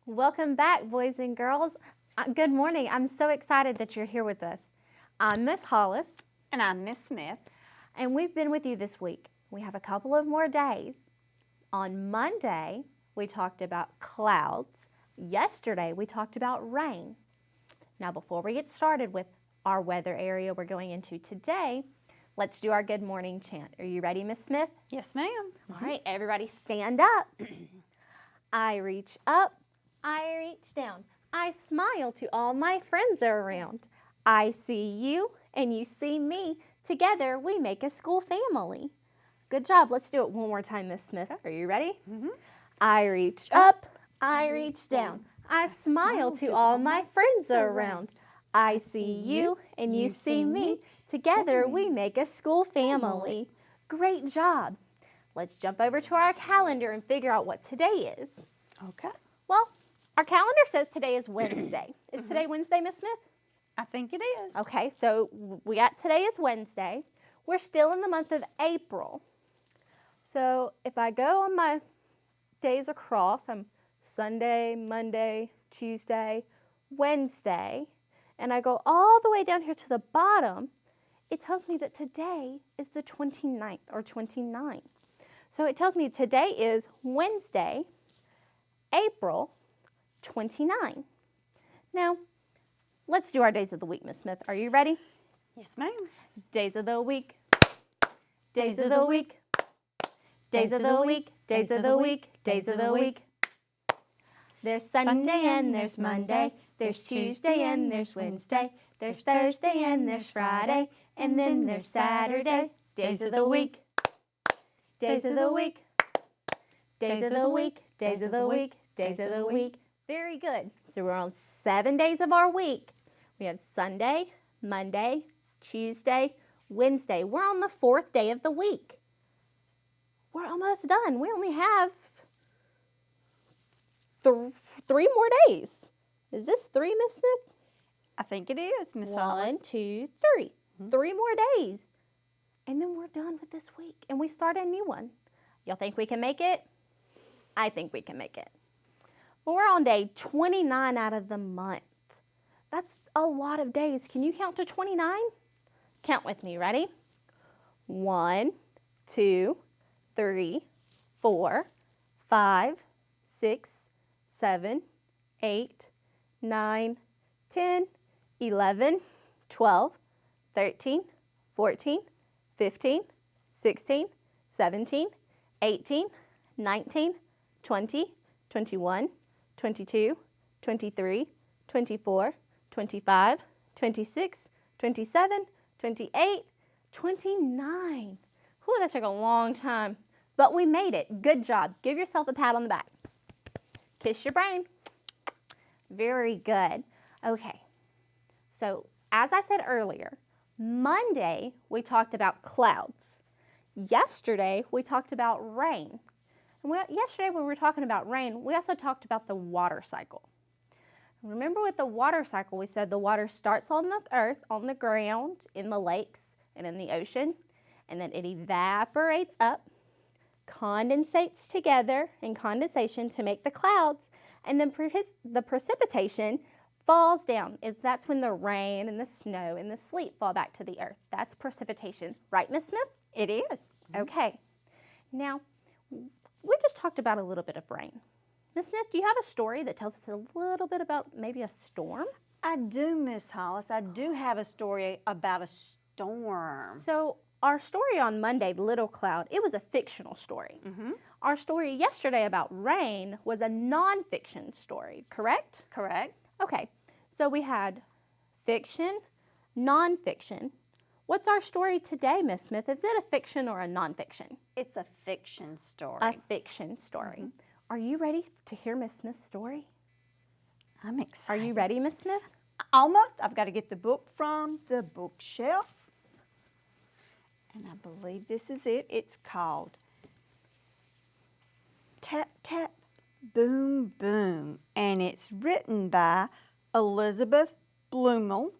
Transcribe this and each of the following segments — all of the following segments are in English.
Welcome back, boys and girls. Good morning. I'm so excited that you're here with us. I'm Miss Hollis, And I'm Miss Smith. and we've been with you this week. We have a couple of more days. On Monday, we talked about clouds. Yesterday, we talked about rain. Now, before we get started with our weather area we're going into today, let's do our good morning chant. Are you ready, Miss Smith? Yes, ma'am. All right, everybody stand up. I reach up, I reach down. I smile to all my friends around. I see you and you see me. Together we make a school family. Good job. Let's do it one more time, Miss Smith. Are you ready? I reach up, I reach down. I smile to all my friends around. I see you and you see me. Together we make a school family. Great job. Let's jump over to our calendar and figure out what today is. Okay. Well, our calendar says today is Wednesday. Is today Wednesday, Miss Smith? I think it is. Okay, so we got today is Wednesday. We're still in the month of April. So if I go on my days across, I'm Sunday, Monday, Tuesday, Wednesday, and I go all the way down here to the bottom, it tells me that today is the 29th or 29th. So it tells me today is Wednesday, April 29. Now, let's do our days of the week, Miss Smith. Are you ready? Yes, ma'am. Days of the week. Days of the week. Days of the week. Days of the week. Days of the week. There's Sunday and there's Monday. There's Tuesday and there's Wednesday. There's Thursday and there's Friday. And then there's Saturday. Days of the week. Days of the week. Days of the week. Days of the week. Days of the week. Very good. So we're on 7 days of our week. We have Sunday, Monday, Tuesday, Wednesday. We're on the 4th day of the week. We're almost done. We only have 3 more days. Is this 3, Miss Smith? I think it is, Miss 1, Hollis. 2, 3. 3 more days. And then we're done with this week. And we start a new one. Y'all think we can make it? I think we can make it. Well, we're on day 29 out of the month. That's a lot of days. Can you count to 29? Count with me. Ready? 1, 2, 3, 4, 5, 6, 7, 8, 9, 10, 11, 12, 13, 14, 15, 16, 17, 18, 19, 20, 21, 22, 23, 24, 25, 26, 27, 28, 29. Whew, that took a long time, but we made it. Good job. Give yourself a pat on the back. Kiss your brain. Very good. Okay, so as I said earlier, Monday we talked about clouds. Yesterday we talked about rain. And yesterday when we were talking about rain, we also talked about the water cycle. Remember with the water cycle, we said the water starts on the earth, on the ground, in the lakes, and in the ocean, and then it evaporates up, condensates together in condensation to make the clouds, and then the precipitation falls down. That's when the rain and the snow and the sleet fall back to the earth. That's precipitation. Right, Miss Smith? It is. Okay. Now, we just talked about a little bit of rain. Miss Smith, do you have a story that tells us a little bit about maybe a storm? I do, Miss Hollis. I do have a story about a storm. So our story on Monday, Little Cloud, it was a fictional story. Our story yesterday about rain was a nonfiction story, correct? Correct. Okay, so we had fiction, nonfiction. What's our story today, Miss Smith? Is it a fiction or a nonfiction? It's a fiction story. A fiction story. Are you ready to hear Miss Smith's story? I'm excited. Are you ready, Miss Smith? Almost. I've got to get the book from the bookshelf. And I believe this is it. It's called Tap, Tap, Boom, Boom. And it's written by Elizabeth Blumel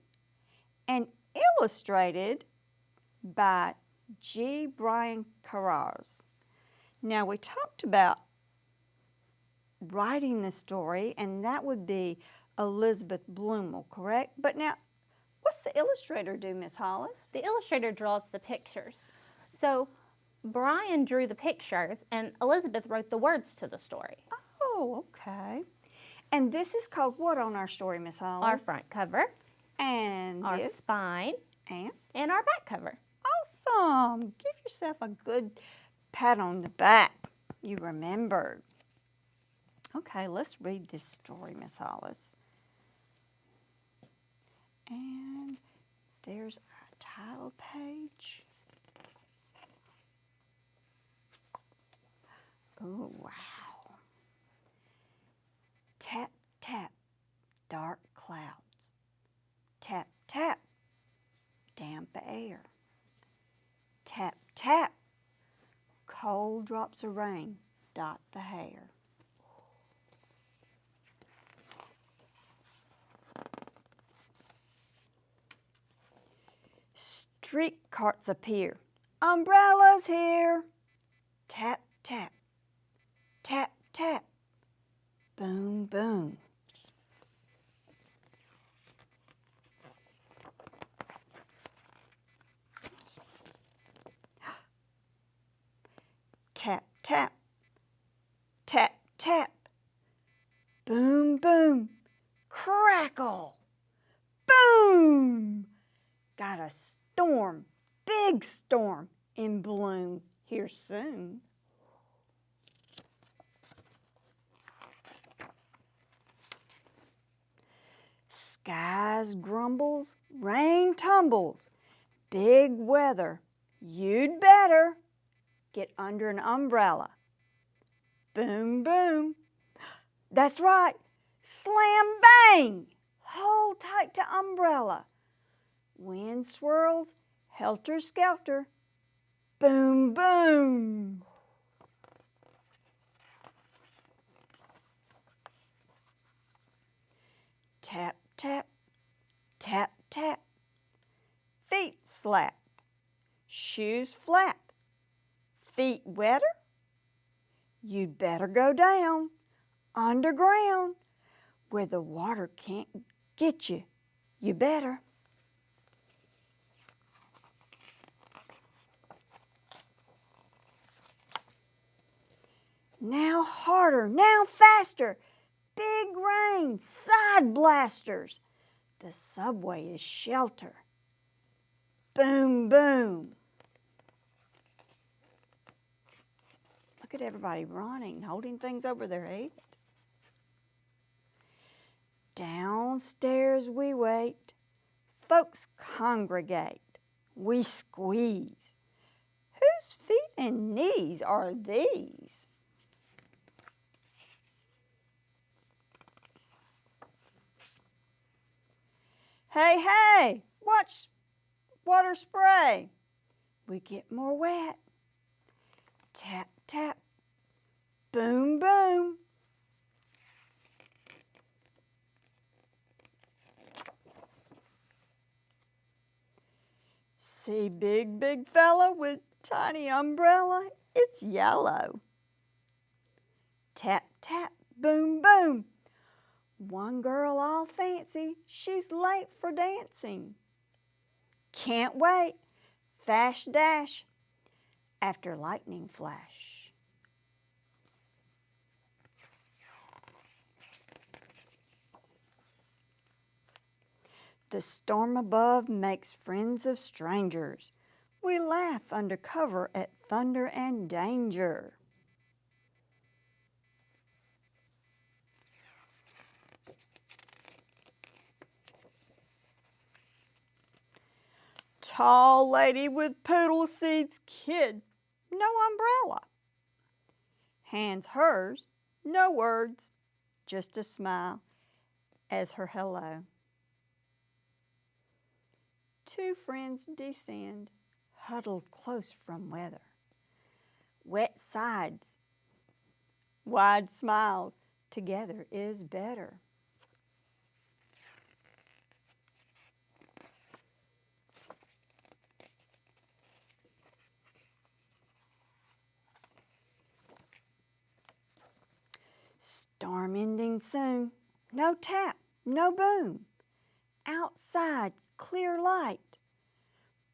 and illustrated by G. Brian Carras. Now, we talked about writing the story, and that would be Elizabeth Bloomel, correct? But now, what's the illustrator do, Miss Hollis? The illustrator draws the pictures. So Brian drew the pictures and Elizabeth wrote the words to the story. Oh, okay. And this is called what on our story, Miss Hollis? Our front cover, And our this? spine, And? and our back cover. Awesome. Give yourself a good pat on the back. You remembered. Okay, let's read this story, Miss Hollis. And there's our title page. Oh, wow. Tap, tap, dark clouds. Tap, tap, damp air. Tap, tap, cold drops of rain dot the hair. Street carts appear. Umbrellas here. Tap, tap, tap, tap, boom, boom. Tap, tap, tap, tap, boom, boom, crackle, boom. Got a storm, big storm in bloom here soon. Skies grumbles, rain tumbles, big weather. You'd better get under an umbrella. Boom, boom. That's right. Slam, bang. Hold tight to umbrella. Wind swirls, helter skelter. Boom, boom. Tap, tap, tap, tap. Feet slap. Shoes flap. Feet wetter? You'd better go down, underground, where the water can't get you. You better. Now harder, now faster. Big rain, side blasters. The subway is shelter. Boom, boom. Look at everybody running, holding things over their head. Downstairs we wait. Folks congregate. We squeeze. Whose feet and knees are these? Hey, hey, watch water spray. We get more wet. Tap, tap, boom, boom. See big fella with tiny umbrella? It's yellow. Tap, tap, boom, boom. One girl all fancy, she's late for dancing. Can't wait, fast dash, after lightning flash. The storm above makes friends of strangers. We laugh under cover at thunder and danger. Tall lady with poodle seeds, kid, no umbrella. Hands hers, no words, just a smile as her hello. Two friends descend, huddled close from weather. Wet sides, wide smiles, together is better. Storm ending soon. No tap, no boom. Outside, clear light.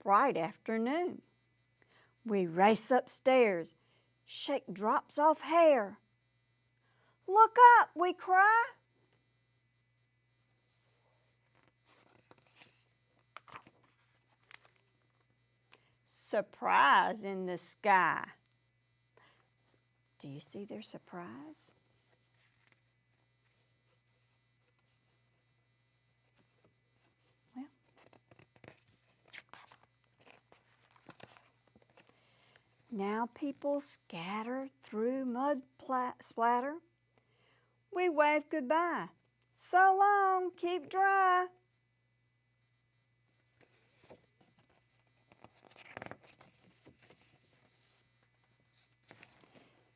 Bright afternoon. We race upstairs, shake drops off hair. Look up, we cry. Surprise in the sky. Do you see their surprise? Well, now people scatter through mud splatter. We wave goodbye. So long, keep dry.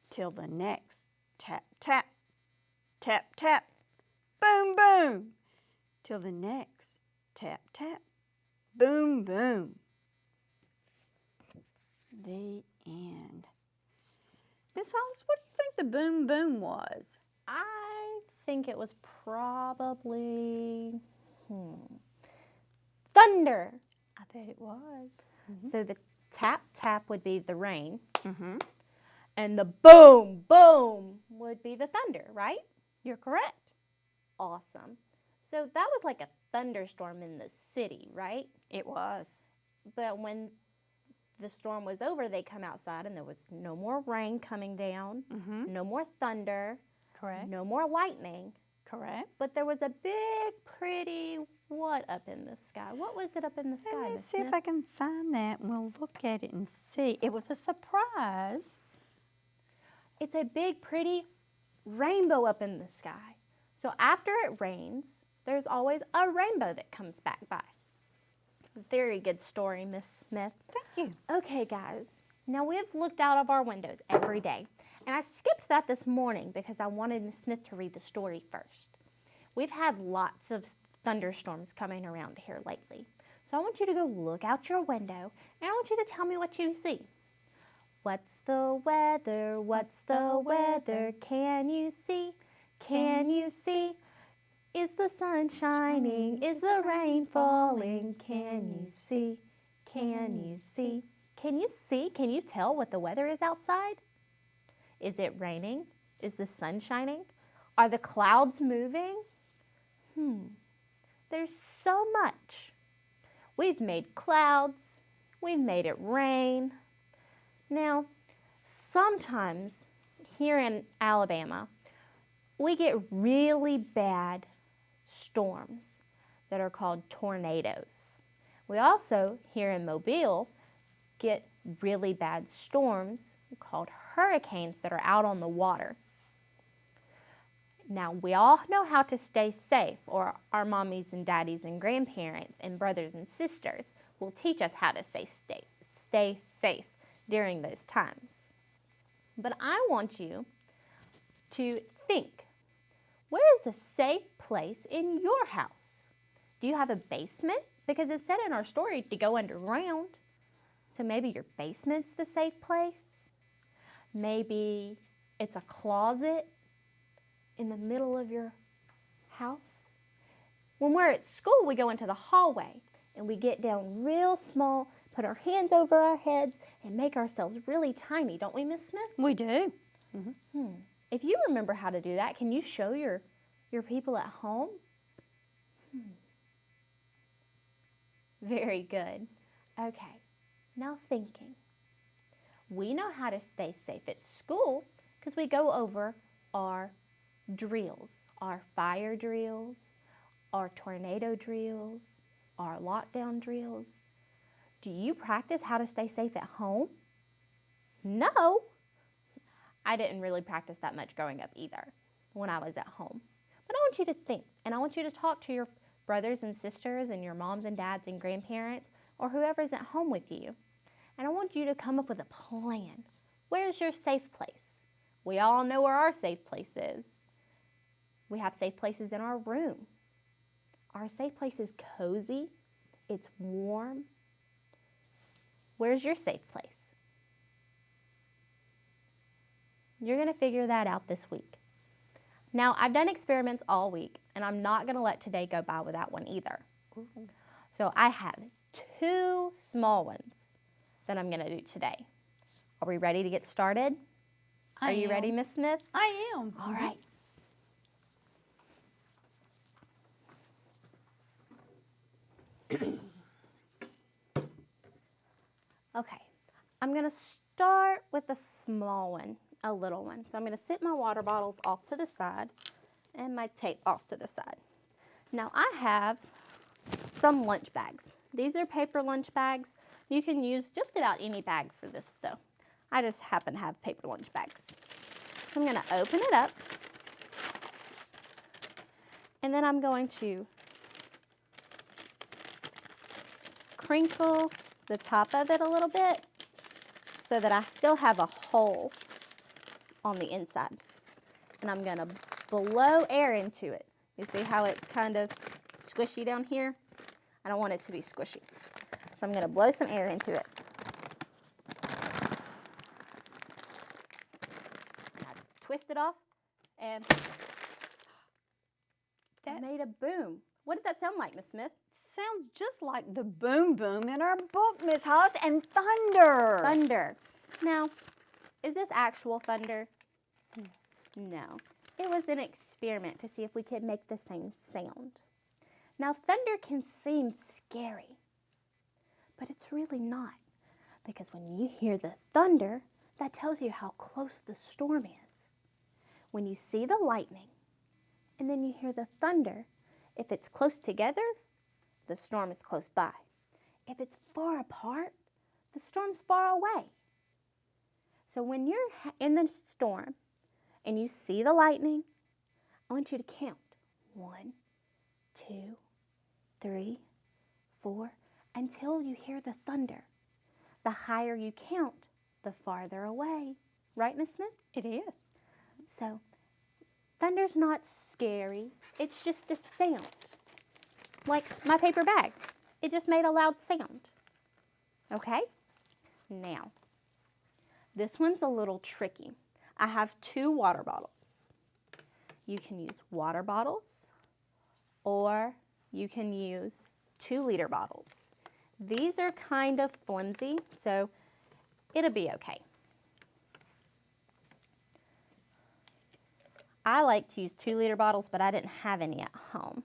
Till the next tap, tap, tap, tap, boom, boom. Till the next tap, tap, boom, boom. The end. Miss Hollis, what do you think the boom, boom was? I think it was probably thunder. I bet it was. So the tap, tap would be the rain. Mm-hmm. And the boom, boom would be the thunder, right? You're correct. Awesome. So that was like a thunderstorm in the city, right? It was. But when the storm was over, they come outside and there was no more rain coming down, no more thunder, Correct. no more lightning. Correct. But there was a big, pretty what up in the sky? What was it up in the sky, Let me Miss see Smith? if I can find that and we'll look at it and see. It was a surprise. It's a big, pretty rainbow up in the sky. So after it rains, there's always a rainbow that comes back by. Very good story, Miss Smith. Thank you. Okay, guys. Now we've looked out of our windows every day. And I skipped that this morning because I wanted Miss Smith to read the story first. We've had lots of thunderstorms coming around here lately. So I want you to go look out your window and I want you to tell me what you see. What's the weather? What's the weather? Can you see? Can you see? Is the sun shining? Is the rain falling? Can you see? Can you see? Can you see? Can you tell what the weather is outside? Is it raining? Is the sun shining? Are the clouds moving? There's so much. We've made clouds. We've made it rain. Now, sometimes here in Alabama, we get really bad storms that are called tornadoes. We also, here in Mobile, get really bad storms called hurricanes that are out on the water. Now, we all know how to stay safe, or our mommies and daddies and grandparents and brothers and sisters will teach us how to stay safe during those times. But I want you to think, where is a safe place in your house? Do you have a basement? Because it said in our story to go underground. So maybe your basement's the safe place. Maybe it's a closet in the middle of your house. When we're at school, we go into the hallway and we get down real small, put our hands over our heads, and make ourselves really tiny, don't we, Miss Smith? We do. If you remember how to do that, can you show your people at home? Very good. Okay, now thinking. We know how to stay safe at school because we go over our drills, our fire drills, our tornado drills, our lockdown drills. Do you practice how to stay safe at home? No. I didn't really practice that much growing up either when I was at home. But I want you to think, and I want you to talk to your brothers and sisters and your moms and dads and grandparents or whoever's at home with you. And I want you to come up with a plan. Where's your safe place? We all know where our safe place is. We have safe places in our room. Our safe place is cozy. It's warm. Where's your safe place? You're going to figure that out this week. Now, I've done experiments all week, and I'm not going to let today go by without one either. So I have 2 small ones that I'm going to do today. Are we ready to get started? Are you ready, Miss Smith? I am. All right. Okay, I'm going to start with a small one, a little one. So I'm going to sit my water bottles off to the side and my tape off to the side. Now I have some lunch bags. These are paper lunch bags. You can use just about any bag for this though. I just happen to have paper lunch bags. I'm going to open it up and then I'm going to crinkle the top of it a little bit so that I still have a hole on the inside. And I'm going to blow air into it. You see how it's kind of squishy down here? I don't want it to be squishy. So I'm going to blow some air into it. Twist it off and that made a boom. What did that sound like, Miss Smith? Sounds just like the boom boom in our book, Miss Hollis, and thunder. Thunder. Now, is this actual thunder? No. It was an experiment to see if we could make the same sound. Now, thunder can seem scary, but it's really not. Because when you hear the thunder, that tells you how close the storm is. When you see the lightning, and then you hear the thunder, if it's close together, the storm is close by. If it's far apart, the storm's far away. So when you're in the storm and you see the lightning, I want you to count 1, 2, 3, 4, until you hear the thunder. The higher you count, the farther away. Right, Miss Smith? It is. So thunder's not scary. It's just a sound. Like my paper bag. It just made a loud sound. Okay? Now, this one's a little tricky. I have 2 water bottles. You can use water bottles or you can use 2-liter bottles. These are kind of flimsy, so it'll be okay. I like to use 2-liter bottles, but I didn't have any at home.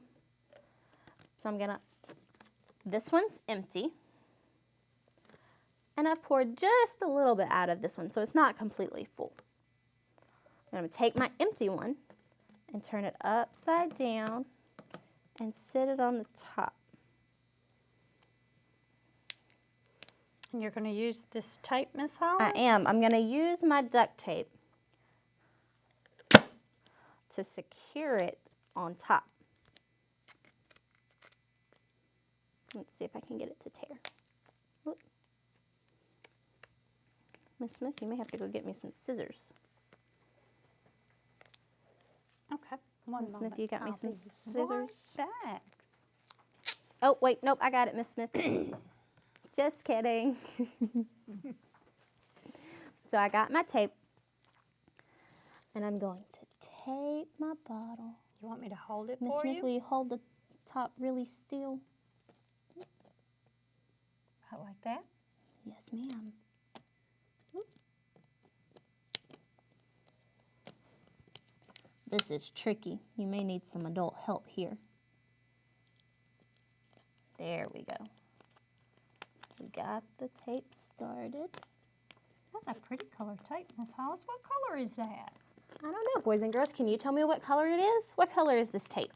So I'm gonna, this one's empty. And I poured just a little bit out of this one, so it's not completely full. I'm gonna take my empty one and turn it upside down and sit it on the top. And you're going to use this tape, Miss Hollis? I am. I'm gonna use my duct tape to secure it on top. Let's see if I can get it to tear. Whoop. Miss Smith, you may have to go get me some scissors. Okay. One Miss Smith, moment. you got me I'll some be scissors? right back. Oh, wait, nope, I got it, Miss Smith. Just kidding. So I got my tape, and I'm going to tape my bottle. You want me to hold it Miss for Smith, you? will you hold the top really still? I like that. Yes, ma'am. This is tricky. You may need some adult help here. There we go. We got the tape started. That's a pretty color tape, Miss Hollis. What color is that? I don't know, boys and girls, can you tell me what color it is? What color is this tape?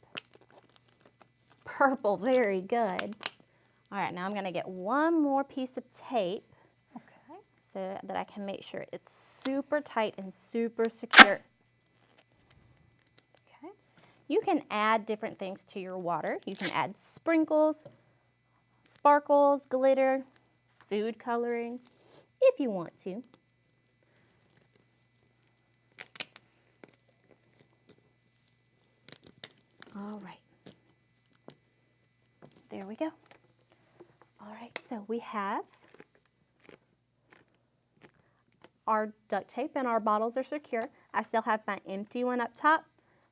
Purple, very good. All right, now I'm gonna get one more piece of tape Okay. so that I can make sure it's super tight and super secure. Okay. You can add different things to your water. You can add sprinkles, sparkles, glitter, food coloring, if you want to. All right. There we go. All right, so we have our duct tape and our bottles are secure. I still have my empty one up top.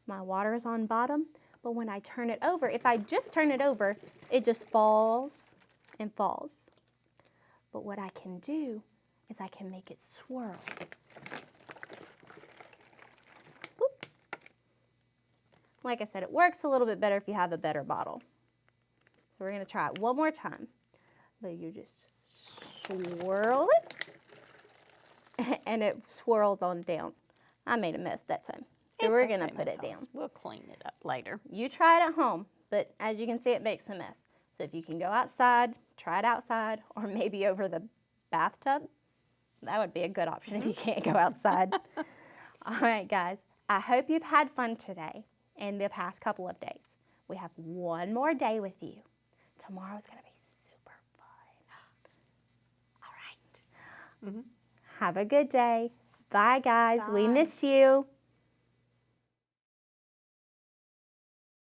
My water is on bottom, but when I turn it over, if I just turn it over, it just falls and falls. But what I can do is I can make it swirl. Whoop. Like I said, it works a little bit better if you have a better bottle. So we're gonna try it one more time. But you just swirl it, and it swirls on down. I made a mess that time. So we're gonna put it down. We'll clean it up later. You try it at home, but as you can see, it makes a mess. So if you can go outside, try it outside, or maybe over the bathtub. That would be a good option if you can't go outside. All right, guys. I hope you've had fun today and the past couple of days. We have one more day with you. Tomorrow's going to be super fun. All right. Have a good day. Bye, guys. We miss you.